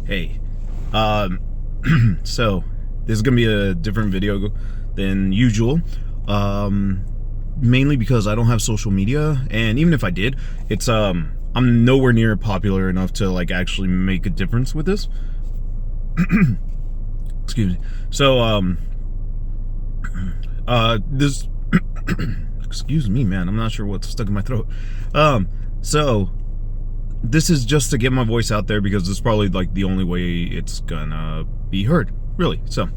Hey, so this is gonna be a different video than usual, mainly because I don't have social media, and even if I did, it's I'm nowhere near popular enough to like actually make a difference with this. Excuse me. So this excuse me, man, I'm not sure what's stuck in my throat. So this is just to get my voice out there because it's probably like the only way it's gonna be heard, really. So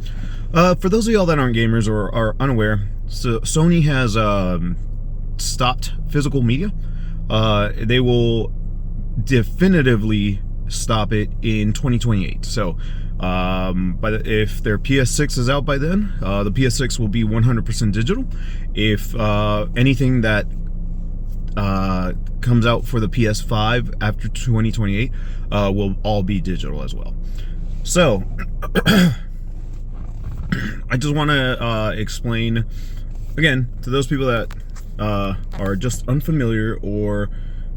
for those of y'all that aren't gamers or are unaware, so Sony has stopped physical media. They will definitively stop it in 2028. So if their PS6 is out by then, the PS6 will be 100% digital. If anything that comes out for the PS5 after 2028 will all be digital as well. So I just want to explain again to those people that are just unfamiliar or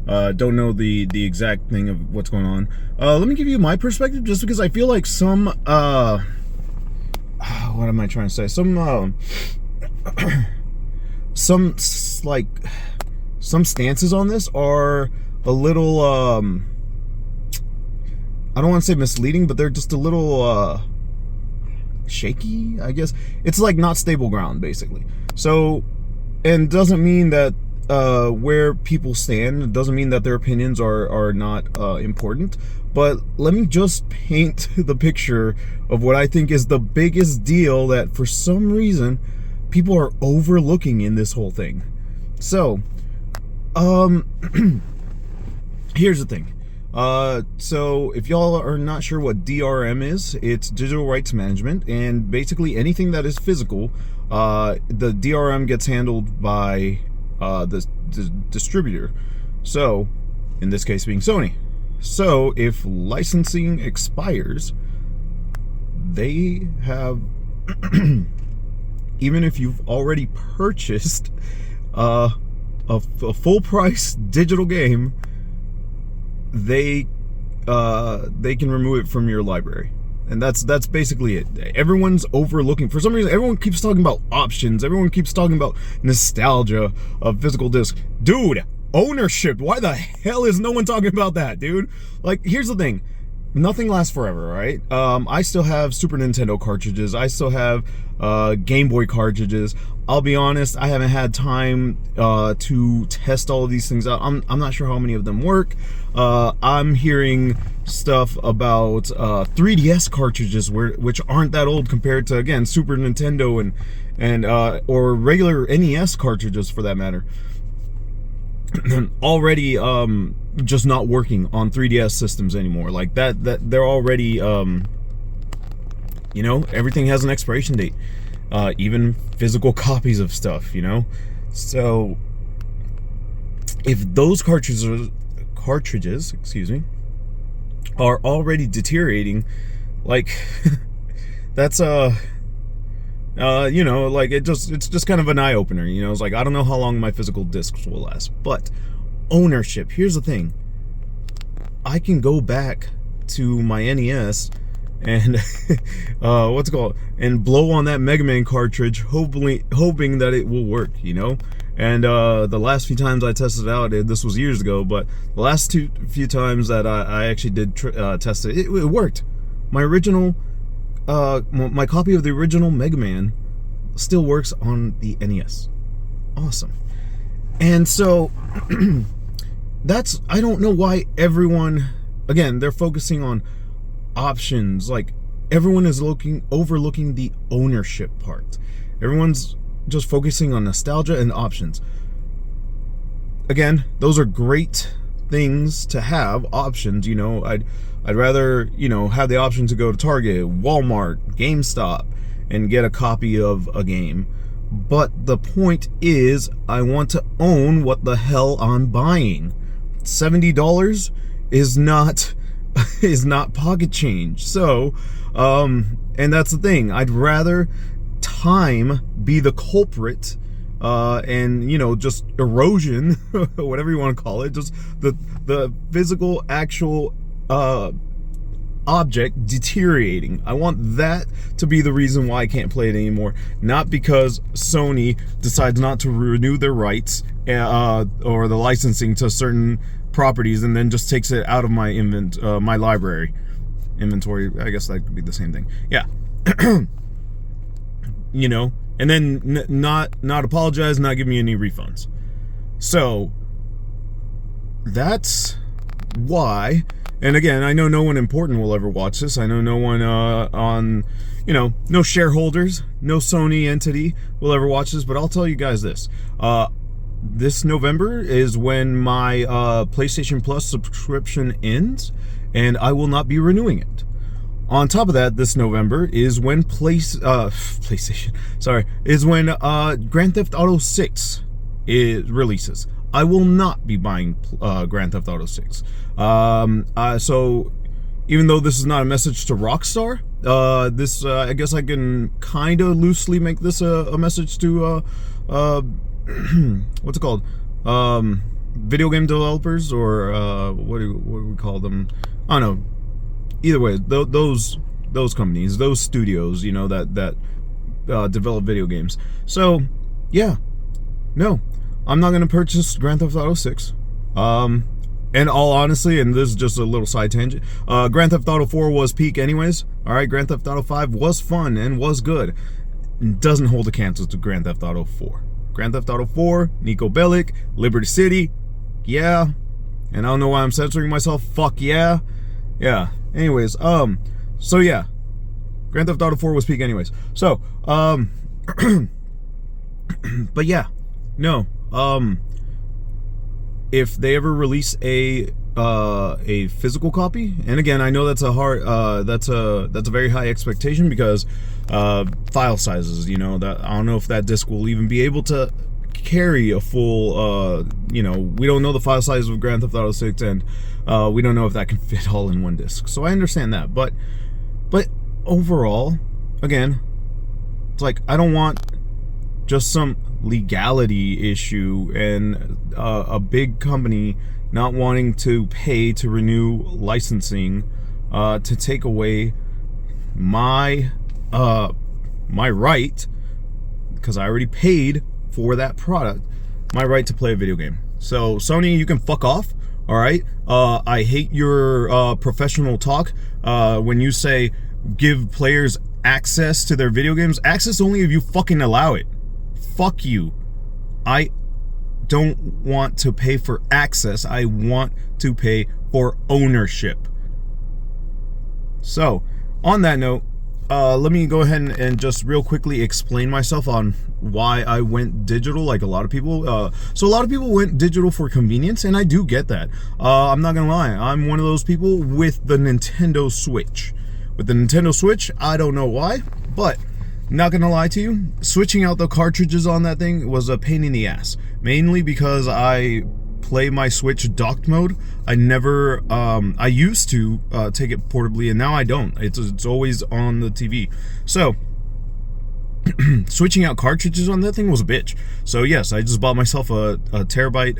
don't know the exact thing of what's going on. Let me give you my perspective, just because I feel like some what am I trying to say? Some stances on this are a little I don't want to say misleading, but they're just a little shaky, I guess. It's like not stable ground, basically. So, and doesn't mean that where people stand, it doesn't mean that their opinions are not important, but let me just paint the picture of what I think is the biggest deal that for some reason people are overlooking in this whole thing. So here's the thing. So if y'all are not sure what DRM is, it's digital rights management, and basically anything that is physical, the DRM gets handled by the distributor. So in this case being Sony. So if licensing expires, they have even if you've already purchased a full price digital game, they can remove it from your library. And that's basically it. Everyone's overlooking. For some reason, everyone keeps talking about options. Everyone keeps talking about nostalgia of physical disc. Dude, ownership. Why the hell is no one talking about that, dude? Like, here's the thing. Nothing lasts forever, right? I still have Super Nintendo cartridges. I still have Game Boy cartridges. I'll be honest, I haven't had time to test all of these things out. I'm not sure how many of them work. I'm hearing stuff about 3DS cartridges which aren't that old compared to, again, Super Nintendo and or regular NES cartridges for that matter. Already just not working on 3DS systems anymore. Like that they're already you know, everything has an expiration date. Even physical copies of stuff, you know. So if those cartridges, excuse me, are already deteriorating, like that's you know, like it's just kind of an eye-opener, you know. It's like, I don't know how long my physical discs will last. But ownership, here's the thing. I can go back to my NES and what's it called, and blow on that Mega Man cartridge, hoping that it will work, you know. And the last few times I tested it out, this was years ago, but the last few times that I actually did test it, it worked. My original my copy of the original Mega Man still works on the NES. Awesome. And so that's, I don't know why everyone, again, they're focusing on options. Like, everyone is overlooking the ownership part. Everyone's just focusing on nostalgia and options. Again, those are great things to have, options, you know. I'd rather, you know, have the option to go to Target, Walmart, GameStop and get a copy of a game. But the point is, I want to own what the hell I'm buying. $70 is not pocket change. So and that's the thing. I'd rather time be the culprit, and, you know, just erosion, whatever you want to call it, just the physical, actual object deteriorating. I want that to be the reason why I can't play it anymore, not because Sony decides not to renew their rights or the licensing to certain properties and then just takes it out of my my library inventory. I guess that could be the same thing. Yeah. You know, and then not apologize, not give me any refunds. So that's why. And again, I know no one important will ever watch this. I know no one no shareholders, no Sony entity will ever watch this, but I'll tell you guys this. This November is when my PlayStation Plus subscription ends, and I will not be renewing it. On top of that, this November is when Grand Theft Auto 6 releases. I will not be buying Grand Theft Auto 6. So even though this is not a message to Rockstar, I guess I can kind of loosely make this a message to what's it called? Video game developers, or what do we call them? I don't know. Either way, those companies, those studios, you know, that develop video games. So yeah, no, I'm not gonna purchase Grand Theft Auto 6. And all honestly, and this is just a little side tangent, Grand Theft Auto 4 was peak anyways. Alright, Grand Theft Auto 5 was fun and was good. Doesn't hold a candle to Grand Theft Auto 4. Grand Theft Auto 4, Nico Bellic, Liberty City, yeah. And I don't know why I'm censoring myself, fuck yeah. Yeah, anyways, so yeah. Grand Theft Auto 4 was peak anyways. So, but yeah, no, if they ever release a physical copy, and again, I know that's a very high expectation because file sizes, you know, that I don't know if that disc will even be able to carry a full, you know, we don't know the file size of Grand Theft Auto 6, and we don't know if that can fit all in one disc. So I understand that, but overall, again, it's like I don't want just some legality issue and a big company not wanting to pay to renew licensing to take away my right, because I already paid for that product, my right to play a video game. So Sony, you can fuck off. All right, I hate your professional talk when you say give players access to their video games. Access only if you fucking allow it. Fuck you. I don't want to pay for access. I want to pay for ownership. So, on that note, let me go ahead and just real quickly explain myself on why I went digital, like a lot of people. So a lot of people went digital for convenience, and I do get that. I'm not gonna lie, I'm one of those people with the Nintendo Switch. With the Nintendo Switch, I don't know why, but not gonna lie to you, switching out the cartridges on that thing was a pain in the ass. Mainly because I play my Switch docked mode. I never, I used to take it portably, and now I don't. It's always on the TV. So, switching out cartridges on that thing was a bitch. So yes, I just bought myself a terabyte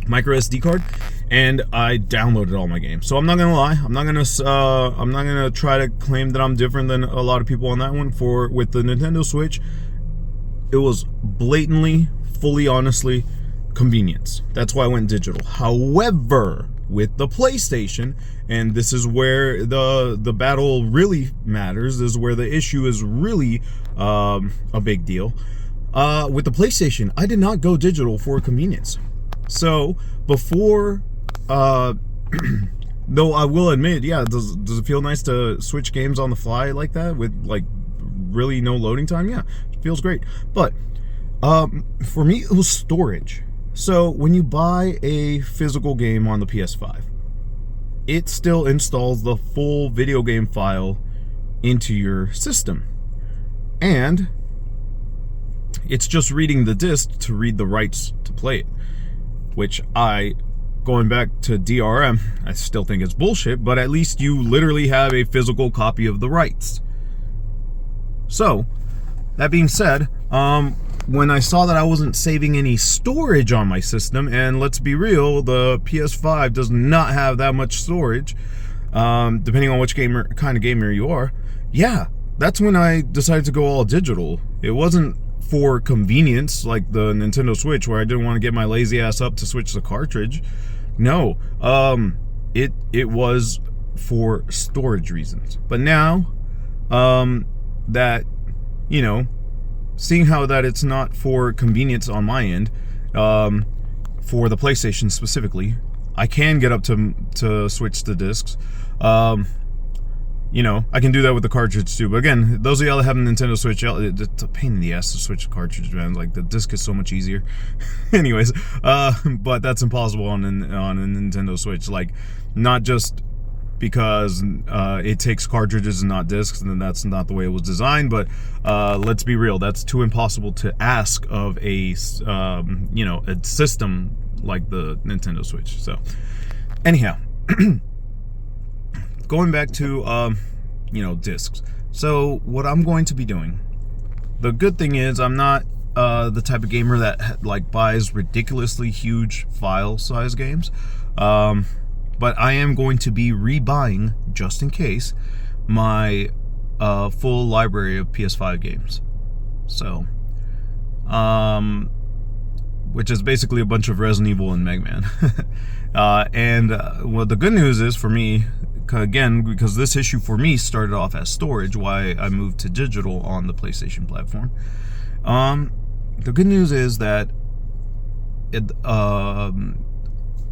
micro SD card, and I downloaded all my games. So I'm not gonna lie, I'm not gonna try to claim that I'm different than a lot of people on that one. With the Nintendo Switch, it was blatantly, fully, honestly, convenience. That's why I went digital. However, with the PlayStation, and this is where the battle really matters, this is where the issue is really a big deal. With the PlayStation, I did not go digital for convenience. So before, though I will admit, yeah, does it feel nice to switch games on the fly like that with like really no loading time? Yeah, it feels great. But for me, it was storage. So when you buy a physical game on the PS5, it still installs the full video game file into your system, and it's just reading the disc to read the rights to play it. Which going back to DRM, I still think it's bullshit, but at least you literally have a physical copy of the rights. So, that being said, when I saw that I wasn't saving any storage on my system, and let's be real, the PS5 does not have that much storage, depending on which kind of gamer you are. Yeah, that's when I decided to go all digital. It wasn't for convenience like the Nintendo Switch, where I didn't want to get my lazy ass up to switch the cartridge. No, it was for storage reasons. But now, that, you know, seeing how that it's not for convenience on my end, for the PlayStation specifically, I can get up to switch the discs. You know, I can do that with the cartridge too. But again, those of y'all that have a Nintendo Switch, it's a pain in the ass to switch the cartridge, man. Like, the disc is so much easier. Anyways, but that's impossible on a Nintendo Switch. Like, not just because it takes cartridges and not discs, and that's not the way it was designed. But let's be real, that's too impossible to ask of a you know, a system like the Nintendo Switch. So, anyhow. Going back to, you know, discs. So what I'm going to be doing, the good thing is I'm not the type of gamer that like buys ridiculously huge file size games, but I am going to be rebuying, just in case, my full library of PS5 games. So, which is basically a bunch of Resident Evil and Mega Man. Well, the good news is for me, again, because this issue for me started off as storage, why I moved to digital on the PlayStation platform. The good news is that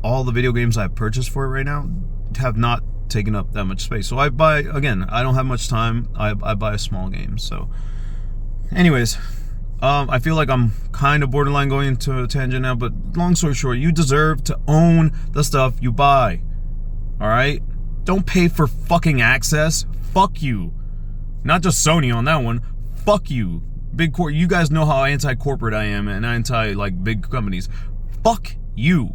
all the video games I've purchased for it right now have not taken up that much space. So I buy, again, I don't have much time. I buy small games. So anyways, I feel like I'm kind of borderline going into a tangent now, but long story short, you deserve to own the stuff you buy. All right? Don't pay for fucking access. Fuck you. Not just Sony on that one. Fuck you. Big corp. You guys know how anti-corporate I am and anti, like, big companies. Fuck you.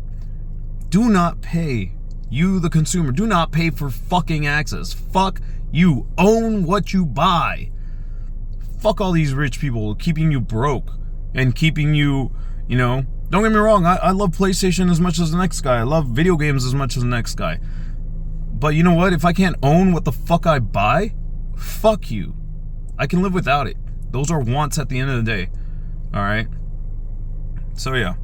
Do not pay. You, the consumer, do not pay for fucking access. Fuck you. Own what you buy. Fuck all these rich people keeping you broke and keeping you, you know. Don't get me wrong. I love PlayStation as much as the next guy. I love video games as much as the next guy. But you know what? If I can't own what the fuck I buy, fuck you. I can live without it. Those are wants at the end of the day. Alright? So yeah.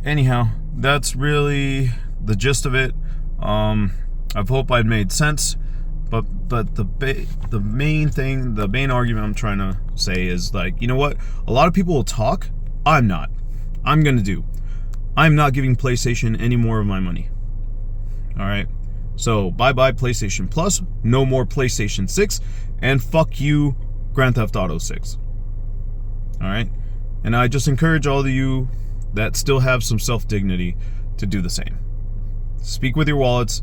Anyhow, that's really the gist of it. I hope I've made sense. But the main thing, the main argument I'm trying to say is, like, you know what? A lot of people will talk. I'm not. I'm gonna do. I'm not giving PlayStation any more of my money. Alright? So, bye-bye PlayStation Plus, no more PlayStation 6, and fuck you, Grand Theft Auto 6. Alright? And I just encourage all of you that still have some self-dignity to do the same. Speak with your wallets,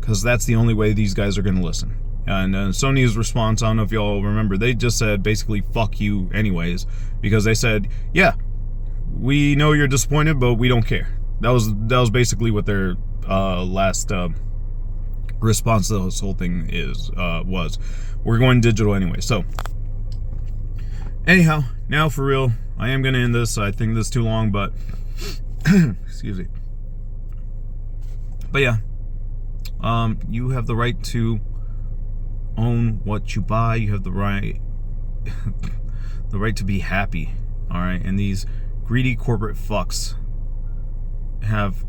because that's the only way these guys are going to listen. And Sony's response, I don't know if y'all remember, they just said basically fuck you anyways, because they said, yeah, we know you're disappointed, but we don't care. That was basically what their last response to this whole thing was. We're going digital anyway. So anyhow, now for real, I am going to end this. I think this is too long, but excuse me. But yeah, you have the right to own what you buy. You have the right the right to be happy. All right, and these greedy corporate fucks have.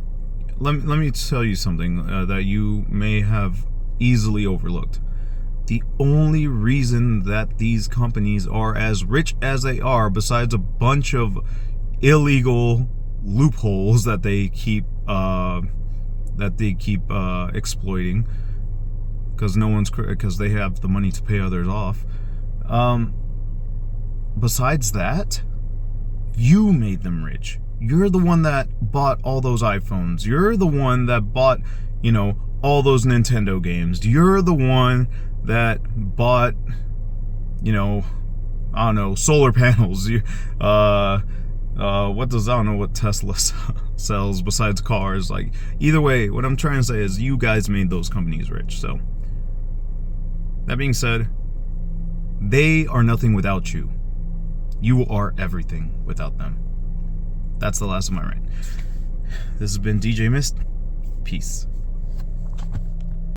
Let me tell you something that you may have easily overlooked. The only reason that these companies are as rich as they are, besides a bunch of illegal loopholes that they keep exploiting, because they have the money to pay others off. Besides that, you made them rich. You're the one that bought all those iPhones. You're the one that bought, you know, all those Nintendo games. You're the one that bought, you know, I don't know, solar panels. I don't know what Tesla sells besides cars. Like, either way, what I'm trying to say is you guys made those companies rich. So, that being said, they are nothing without you. You are everything without them. That's the last of my rant. This has been DJ Myst. Peace.